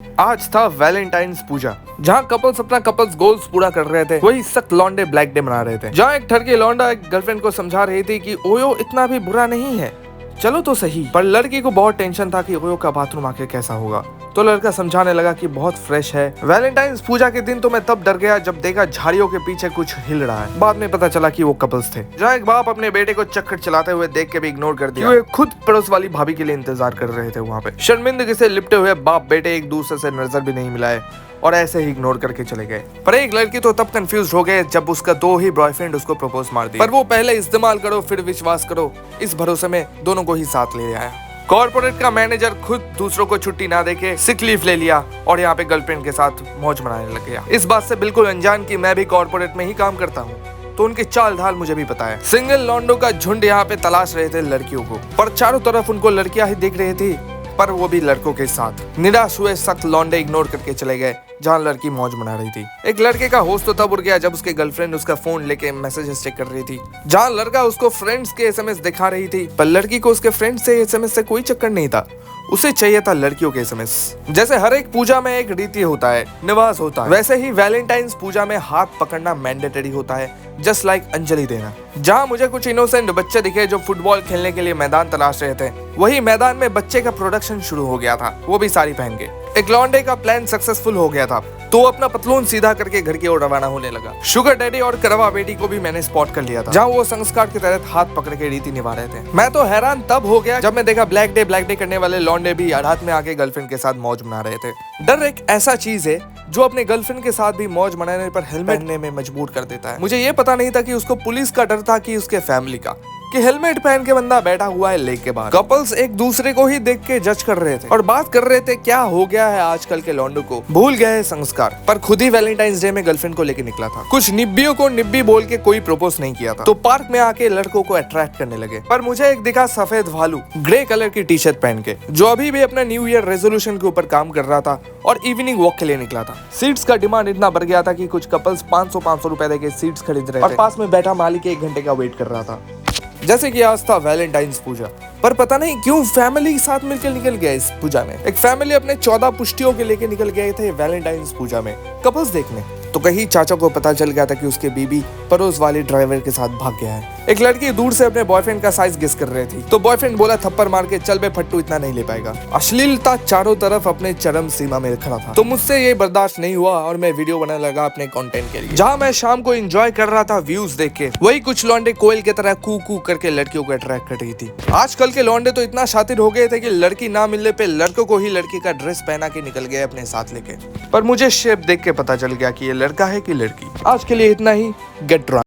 आज था वैलेंटाइंस पूजा, जहाँ कपल्स अपना कपल्स गोल्स पूरा कर रहे थे। वही सख्त लौंडे ब्लैक डे मना रहे थे, जहाँ एक ठरकी लौंडा एक गर्लफ्रेंड को समझा रही थी कि ओयो इतना भी बुरा नहीं है, चलो तो सही। पर लड़की को बहुत टेंशन था कि ओयो का बाथरूम आखिर कैसा होगा, तो लड़का समझाने लगा कि बहुत फ्रेश है। वैलेंटाइंस पूजा के दिन तो मैं तब डर गया जब देखा झाड़ियों के पीछे कुछ हिल रहा है। बाद में पता चला कि वो कपल्स थे। जहाँ एक बाप अपने बेटे को चक्कर चलाते हुए देख के भी इग्नोर कर दिया। वे खुद पड़ोस वाली भाभी के लिए इंतजार कर रहे थे वहाँ पे। शर्मिंदगी से लिपटे हुए बाप बेटे एक दूसरे से नजर भी नहीं मिलाए और ऐसे ही इग्नोर करके चले गए। पर एक लड़की तो तब कंफ्यूज हो गए जब उसका दो ही बॉयफ्रेंड उसको प्रपोज मार दिया। पर वो पहले इस्तेमाल करो फिर विश्वास करो, इस भरोसे में दोनों को ही साथ ले आया। कॉर्पोरेट का मैनेजर खुद दूसरों को छुट्टी ना देके सिक लीव ले लिया और यहाँ पे गर्लफ्रेंड के साथ मौज मनाने लग गया। इस बात से बिल्कुल अनजान कि मैं भी कॉर्पोरेट में ही काम करता हूँ, तो उनके चाल ढाल मुझे भी पता है। सिंगल लॉन्डो का झुंड यहाँ पे तलाश रहे थे लड़कियों को, पर चारों तरफ उनको लड़कियां ही दिख रही थी, पर वो भी लड़कों के साथ। निराश हुए सख्त लौंडे इग्नोर करके चले गए जहाँ लड़की मौज मना रही थी। एक लड़के का होश तो तब उड़ गया जब उसके गर्लफ्रेंड उसका फोन लेके मैसेजेस चेक कर रही थी। जहाँ लड़का उसको फ्रेंड्स के एसएमएस दिखा रही थी, पर लड़की को उसके फ्रेंड्स से एसएमएस से कोई चक्कर नहीं था, उसे चाहिए था लड़कियों के एसएमएस। जैसे हर एक पूजा में एक रीति होता है, निवास होता है, वैसे ही वैलेंटाइंस पूजा में हाथ पकड़ना मैंडेटरी होता है, जस्ट लाइक अंजलि देना। जहाँ मुझे कुछ इनोसेंट बच्चे दिखे जो फुटबॉल खेलने के लिए मैदान तलाश रहे थे, वही मैदान में बच्चे का प्रोडक्शन शुरू हो गया था, वो भी साड़ी पहन के। एक लॉन्डे का प्लान सक्सेसफुल हो गया था, तो अपना पतलून सीधा करके घर की ओर रवाना होने लगा। शुगर डैडी और करवा बेटी को भी मैंने स्पॉट कर लिया था, जहाँ वो संस्कार के तहत हाथ पकड़ के रीति निभा रहे थे। मैं तो हैरान तब हो गया जब मैं देखा ब्लैक डे करने वाले लॉन्डे भी रात में आके गर्लफ्रेंड के साथ मौज मना रहे थे। डर एक ऐसा चीज है जो अपने गर्लफ्रेंड के साथ भी मौज मनाने पर हेलमेट पहनने में मजबूर कर देता है। मुझे ये पता नहीं था कि उसको पुलिस का डर था कि उसके फैमिली का, कि हेलमेट पहन के बंदा बैठा हुआ है लेक के बाहर। कपल्स एक दूसरे को ही देख के जज कर रहे थे और बात कर रहे थे क्या हो गया है आजकल के लौंडों को, भूल गए हैं संस्कार। पर खुद ही वैलेंटाइंस डे में गर्लफ्रेंड को लेके निकला था। कुछ निब्बियों को निब्बी बोल के कोई प्रपोज नहीं किया था, तो पार्क में आके लड़कों को अट्रैक्ट करने लगे। पर मुझे एक दिखा सफेद भालू ग्रे कलर की टी शर्ट पहन के, जो अभी भी अपना न्यू ईयर रेजोल्यूशन के ऊपर काम कर रहा था और इवनिंग वॉक के लिए निकला था। सीट्स का डिमांड इतना बढ़ गया था कि कुछ कपल्स 500 रुपए देके सीट्स खरीद रहे थे और पास में बैठा मालिक 1 घंटे का वेट कर रहा था। जैसे कि आज था वैलेंटाइंस पूजा, पर पता नहीं क्यों फैमिली साथ मिलकर निकल गया इस पूजा में। एक फैमिली अपने 14 पुष्टियों के लेके निकल गए थे वैलेंटाइंस पूजा में कपल्स देखने। तो कहीं चाचा को पता चल गया था कि उसके बीबी पड़ोस वाले ड्राइवर के साथ भाग गया है। एक लड़की दूर से अपने बॉयफ्रेंड का साइज गेस कर रही थी, तो बॉयफ्रेंड बोला थप्पड़ मार के, चल बे फट्टू इतना नहीं ले पाएगा। अश्लीलता चारों तरफ अपने चरम सीमा में खड़ा था, तो मुझसे ये बर्दाश्त नहीं हुआ और मैं वीडियो बनाने लगा अपने कंटेंट के लिए। जहाँ मैं शाम को एंजॉय कर रहा था व्यूज देख के, वही कुछ लौंडे कोयल की तरह कू कू करके लड़कियों को अट्रैक्ट कर रही थी। आजकल के लौंडे तो इतना शातिर हो गए थे कि लड़की ना मिलने पे लड़कों को ही लड़की का ड्रेस पहना के निकल गए अपने साथ लेके। पर मुझे शेप देख के पता चल गया कि ये लड़का है कि लड़की। आज के लिए इतना ही। Get drunk.